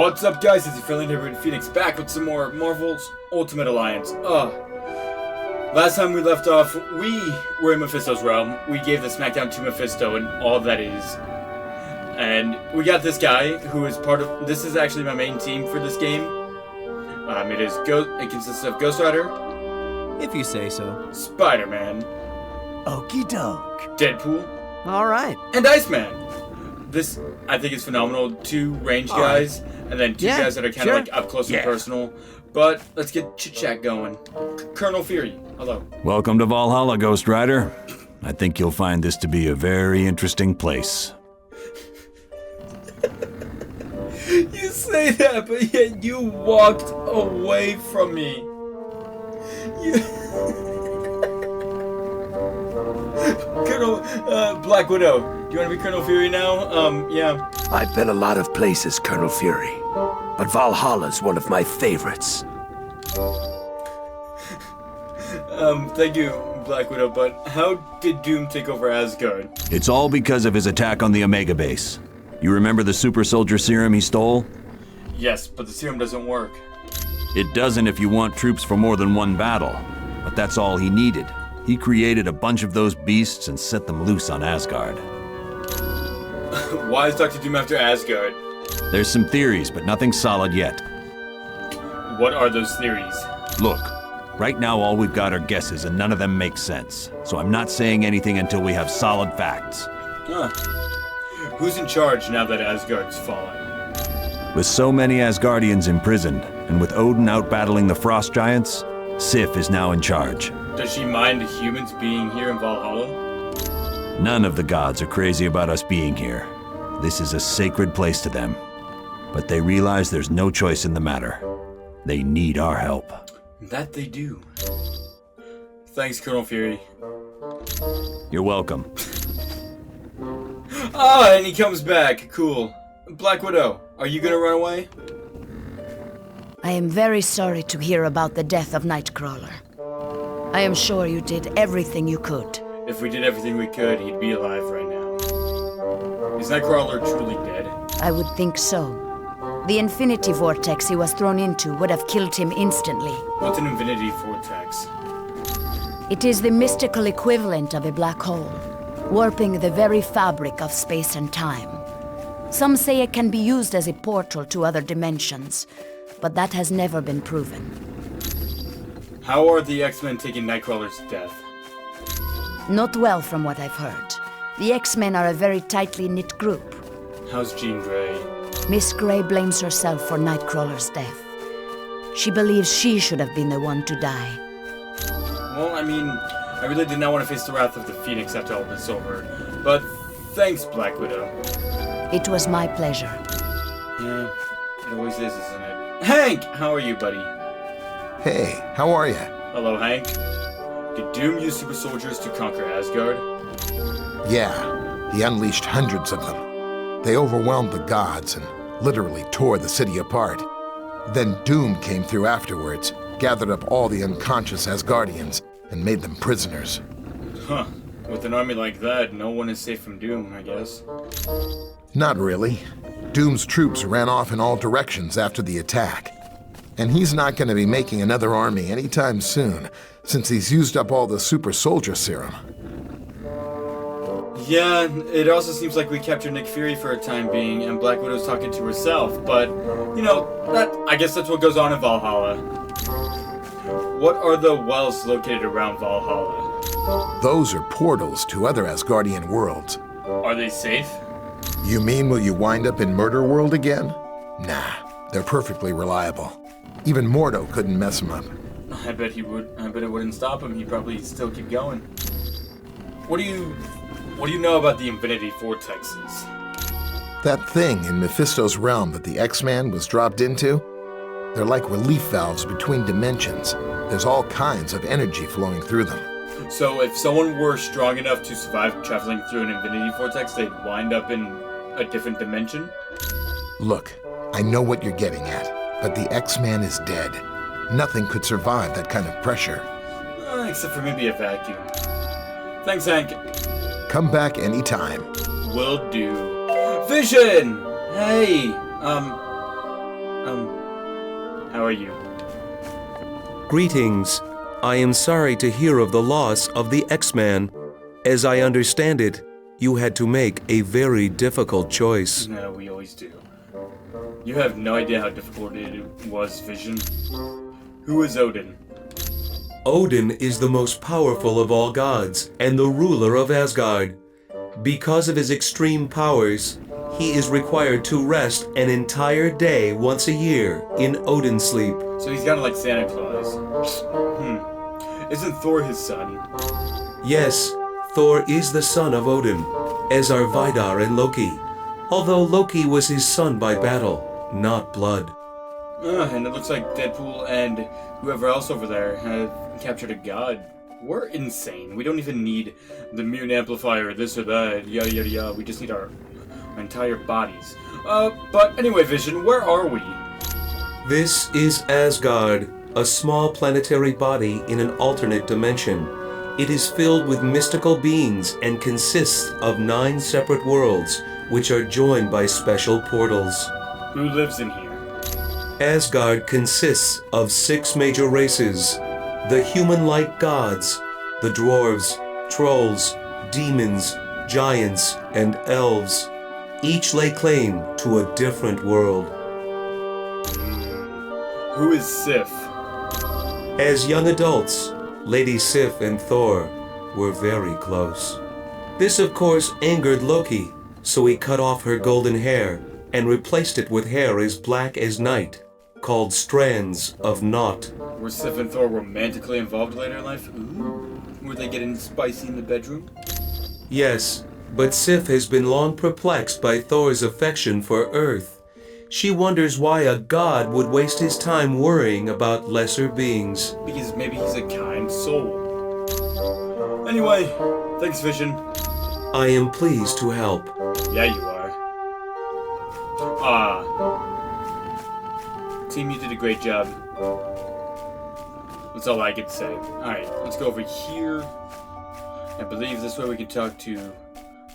What's up, guys? It's your friendly neighborhood Phoenix back with some more Marvel's Ultimate Alliance. Last time we left off, we were in Mephisto's realm. We gave the smackdown to Mephisto and all that is. And we got this guy who is part of... This is actually my main team for this game. It consists of Ghost Rider. If you say so. Spider-Man. Okie doke. Deadpool. Alright. And Iceman. This, I think, is phenomenal. 2 ranged guys. And then 2 guys that are kind of like up close and personal. But let's get chit-chat going. Colonel Fury, hello. Welcome to Valhalla, Ghost Rider. I think you'll find this to be a very interesting place. You say that, but yet you walked away from me. Colonel, Black Widow, do you want to be Colonel Fury now? Yeah. I've been a lot of places, Colonel Fury, but Valhalla's one of my favorites. Thank you, Black Widow, but how did Doom take over Asgard? It's all because of his attack on the Omega base. You remember the super soldier serum he stole? Yes, but the serum doesn't work. It doesn't if you want troops for more than one battle, but that's all he needed. He created a bunch of those beasts and set them loose on Asgard. Why is Dr. Doom after Asgard? There's some theories, but nothing solid yet. What are those theories? Look, right now all we've got are guesses and none of them make sense. So I'm not saying anything until we have solid facts. Huh. Who's in charge now that Asgard's fallen? With so many Asgardians imprisoned, and with Odin out battling the frost giants, Sif is now in charge. Does she mind humans being here in Valhalla? None of the gods are crazy about us being here. This is a sacred place to them. But they realize there's no choice in the matter. They need our help. That they do. Thanks, Colonel Fury. You're welcome. Ah, and he comes back. Cool. Black Widow, are you gonna run away? I am very sorry to hear about the death of Nightcrawler. I am sure you did everything you could. If we did everything we could, he'd be alive right now. Is Nightcrawler truly dead? I would think so. The infinity vortex he was thrown into would have killed him instantly. What's an infinity vortex? It is the mystical equivalent of a black hole, warping the very fabric of space and time. Some say it can be used as a portal to other dimensions, but that has never been proven. How are the X-Men taking Nightcrawler's death? Not well from what I've heard. The X-Men are a very tightly knit group. How's Jean Grey? Miss Grey blames herself for Nightcrawler's death. She believes she should have been the one to die. Well, I mean, I really did not want to face the wrath of the Phoenix after all this over. But thanks, Black Widow. It was my pleasure. Yeah, it always is, isn't it? Hank! How are you, buddy? Hey, how are you? Hello, Hank. Did Doom use super soldiers to conquer Asgard? Yeah, he unleashed hundreds of them. They overwhelmed the gods and literally tore the city apart. Then Doom came through afterwards, gathered up all the unconscious Asgardians, and made them prisoners. Huh. With an army like that, no one is safe from Doom, I guess. Not really. Doom's troops ran off in all directions after the attack. And he's not going to be making another army anytime soon, since he's used up all the super soldier serum. Yeah, it also seems like we captured Nick Fury for a time being, and Black Widow's talking to herself, but, you know, I guess that's what goes on in Valhalla. What are the wells located around Valhalla? Those are portals to other Asgardian worlds. Are they safe? You mean will you wind up in Murder World again? Nah, they're perfectly reliable. Even Mordo couldn't mess him up. I bet he would. I bet it wouldn't stop him. He'd probably still keep going. What do you know about the infinity vortexes? That thing in Mephisto's realm that the X-Man was dropped into? They're like relief valves between dimensions. There's all kinds of energy flowing through them. So if someone were strong enough to survive traveling through an infinity vortex, they'd wind up in a different dimension? Look, I know what you're getting at, but the X-Man is dead. Nothing could survive that kind of pressure. Except for maybe a vacuum. Thanks, Hank. Come back anytime. Will do. Vision! Hey, How are you? Greetings. I am sorry to hear of the loss of the X-Man. As I understand it, you had to make a very difficult choice. No, we always do. You have no idea how difficult it was, Vision. Who is Odin? Odin is the most powerful of all gods and the ruler of Asgard. Because of his extreme powers, he is required to rest an entire day once a year in Odin sleep. So he's kind of like Santa Claus. Isn't Thor his son? Yes, Thor is the son of Odin, as are Vidar and Loki, although Loki was his son by battle, not blood. And it looks like Deadpool and whoever else over there have captured a god. We're insane. We don't even need the mutant amplifier or this or that, yada yada yada. We just need our entire bodies. But anyway, Vision, where are we? This is Asgard, a small planetary body in an alternate dimension. It is filled with mystical beings and consists of 9 separate worlds, which are joined by special portals. Who lives in here? Asgard consists of 6 major races: the human-like gods, the dwarves, trolls, demons, giants, and elves. Each lay claim to a different world. Who is Sif? As young adults, Lady Sif and Thor were very close. This, of course, angered Loki, so he cut off her golden hair and replaced it with hair as black as night, called strands of naught. Were Sif and Thor romantically involved later in life? Ooh. Were they getting spicy in the bedroom? Yes, but Sif has been long perplexed by Thor's affection for Earth. She wonders why a god would waste his time worrying about lesser beings. Because maybe he's a kind soul. Anyway, thanks, Vision. I am pleased to help. Yeah, you are. Team, you did a great job. That's all I could say. Alright, let's go over here. I believe this way we can talk to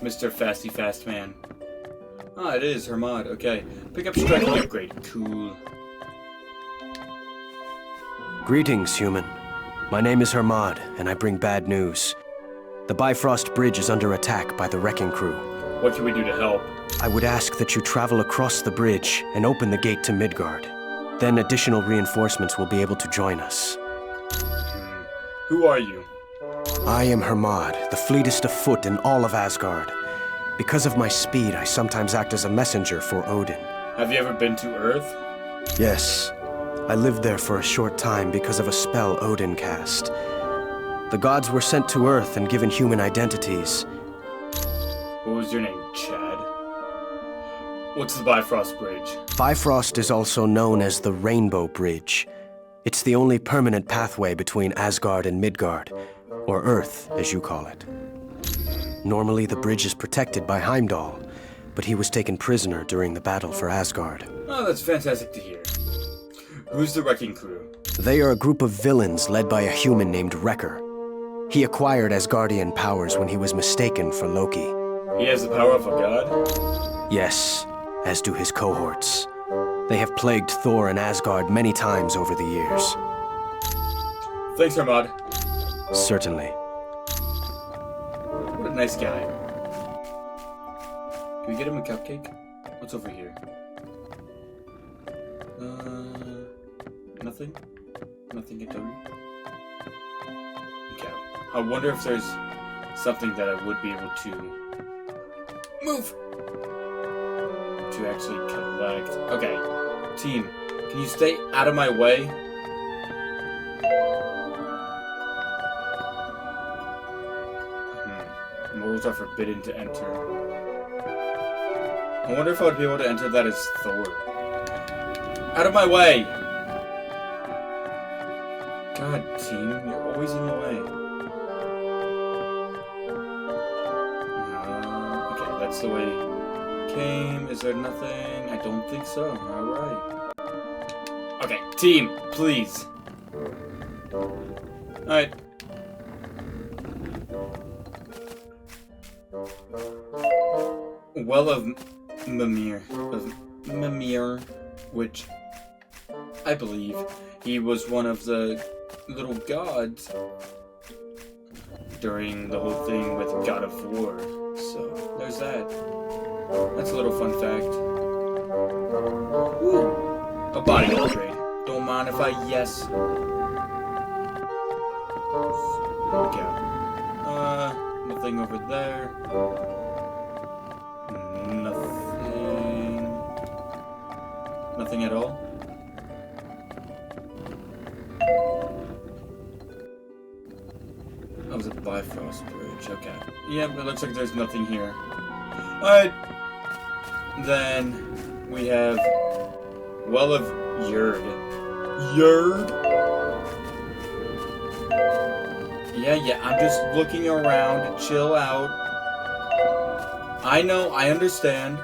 Mr. Fasty Fast Man. Ah, it is Hermod. Okay. Pick up striking upgrade. Cool. Greetings, human. My name is Hermod, and I bring bad news. The Bifrost Bridge is under attack by the Wrecking Crew. What can we do to help? I would ask that you travel across the bridge and open the gate to Midgard. Then additional reinforcements will be able to join us. Who are you? I am Hermod, the fleetest of foot in all of Asgard. Because of my speed, I sometimes act as a messenger for Odin. Have you ever been to Earth? Yes. I lived there for a short time because of a spell Odin cast. The gods were sent to Earth and given human identities. What was your name, Chad? What's the Bifrost Bridge? Bifrost is also known as the Rainbow Bridge. It's the only permanent pathway between Asgard and Midgard, or Earth, as you call it. Normally, the bridge is protected by Heimdall, but he was taken prisoner during the battle for Asgard. Oh, that's fantastic to hear. Who's the Wrecking Crew? They are a group of villains led by a human named Wrecker. He acquired Asgardian powers when he was mistaken for Loki. He has the power of a god? Yes, as do his cohorts. They have plagued Thor and Asgard many times over the years. Thanks, Hermod. Certainly. What a nice guy. Can we get him a cupcake? What's over here? Nothing? Nothing at all? Okay. I wonder if there's something that I would be able to move to actually collect. Okay. Team, can you stay out of my way? Mortals are forbidden to enter. I wonder if I would be able to enter that as Thor. Out of my way! God, team, you're always in the way. Okay, that's the way it came. Is there nothing? I don't think so. Alright. Okay, team, please. Alright. Well of Mimir, which I believe. He was one of the little gods during the whole thing with God of War. So, there's that. That's a little fun fact. Ooh, a body upgrade. Don't mind if I yes. Okay. Nothing over there. Nothing. Nothing at all. That was a Bifrost bridge. Okay. Yeah, it looks like there's nothing here. Alright. Then we have Well of Yerd. Yerd? Yeah, I'm just looking around. Chill out. I know, I understand.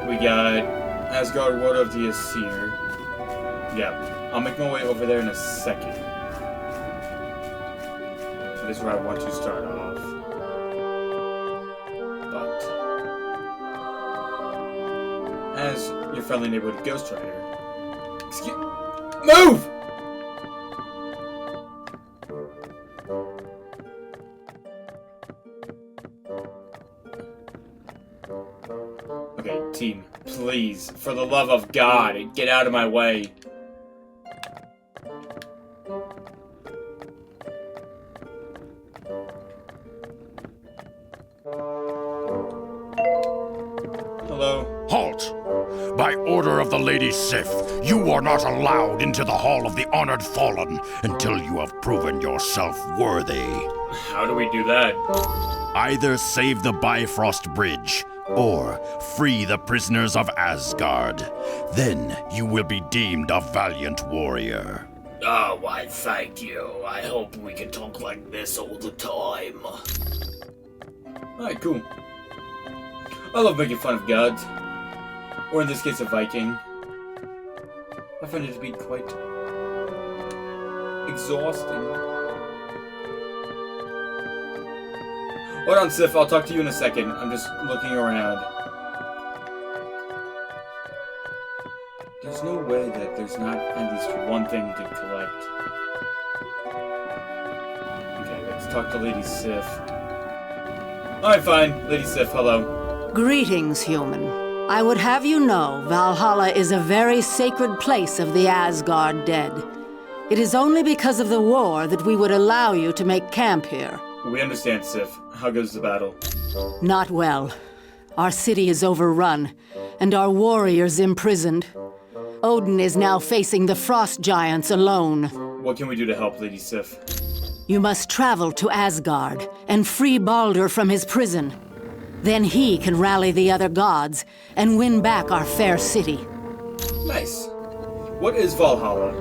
We got Asgard, World of the Aesir. Yeah, I'll make my way over there in a second. This is where I want to start off. But as your friendly neighborhood Ghost Rider. Move! Okay, team, please, for the love of God, get out of my way. Hello? Halt! By order of the Lady Sif, you are not allowed into the Hall of the Honored Fallen until you have proven yourself worthy. How do we do that? Either save the Bifrost Bridge, or free the prisoners of Asgard. Then you will be deemed a valiant warrior. Oh, why thank you. I hope we can talk like this all the time. Alright, cool. I love making fun of gods. Or in this case, a Viking. I find it to be quite exhausting. Hold on, Sif, I'll talk to you in a second. I'm just looking around. There's no way that there's not at least one thing to collect. Okay, let's talk to Lady Sif. Alright, fine. Lady Sif, hello. Greetings, human. I would have you know, Valhalla is a very sacred place of the Asgard dead. It is only because of the war that we would allow you to make camp here. We understand, Sif. How goes the battle? Not well. Our city is overrun, and our warriors imprisoned. Odin is now facing the frost giants alone. What can we do to help, Lady Sif? You must travel to Asgard and free Baldur from his prison. Then he can rally the other gods and win back our fair city. Nice. What is Valhalla?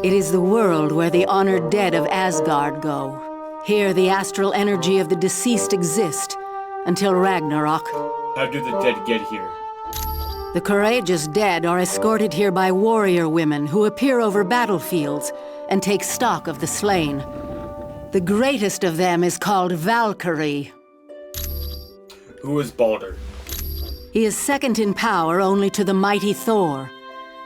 It is the world where the honored dead of Asgard go. Here the astral energy of the deceased exist until Ragnarok. How do the dead get here? The courageous dead are escorted here by warrior women who appear over battlefields and take stock of the slain. The greatest of them is called Valkyrie. Who is Baldur? He is second in power only to the mighty Thor.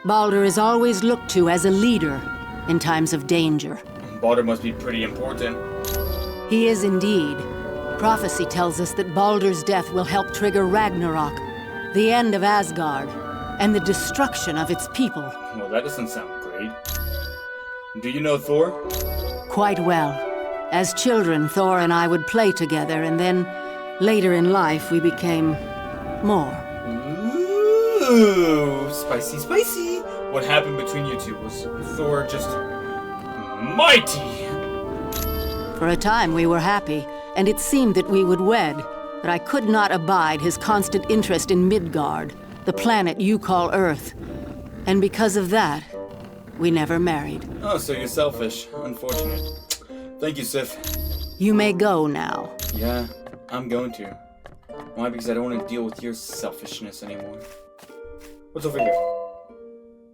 Baldur is always looked to as a leader in times of danger. Baldur must be pretty important. He is indeed. Prophecy tells us that Baldur's death will help trigger Ragnarok, the end of Asgard, and the destruction of its people. Well, that doesn't sound great. Do you know Thor? Quite well. As children, Thor and I would play together, and then, later in life, we became more. Ooh, spicy, spicy. What happened between you two? Was Thor just mighty? For a time we were happy, and it seemed that we would wed, but I could not abide his constant interest in Midgard, the planet you call Earth. And because of that, we never married. Oh, so you're selfish. Unfortunate. Thank you, Sif. You may go now. Yeah, I'm going to. Why? Because I don't want to deal with your selfishness anymore. What's over here?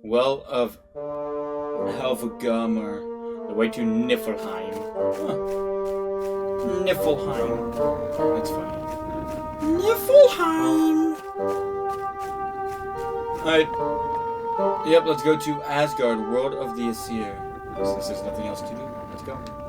Well of Helvgamr, the way to Niflheim. Huh. Niflheim. That's funny. Niflheim! Alright. Yep, let's go to Asgard, World of the Aesir. Since there's nothing else to do, let's go.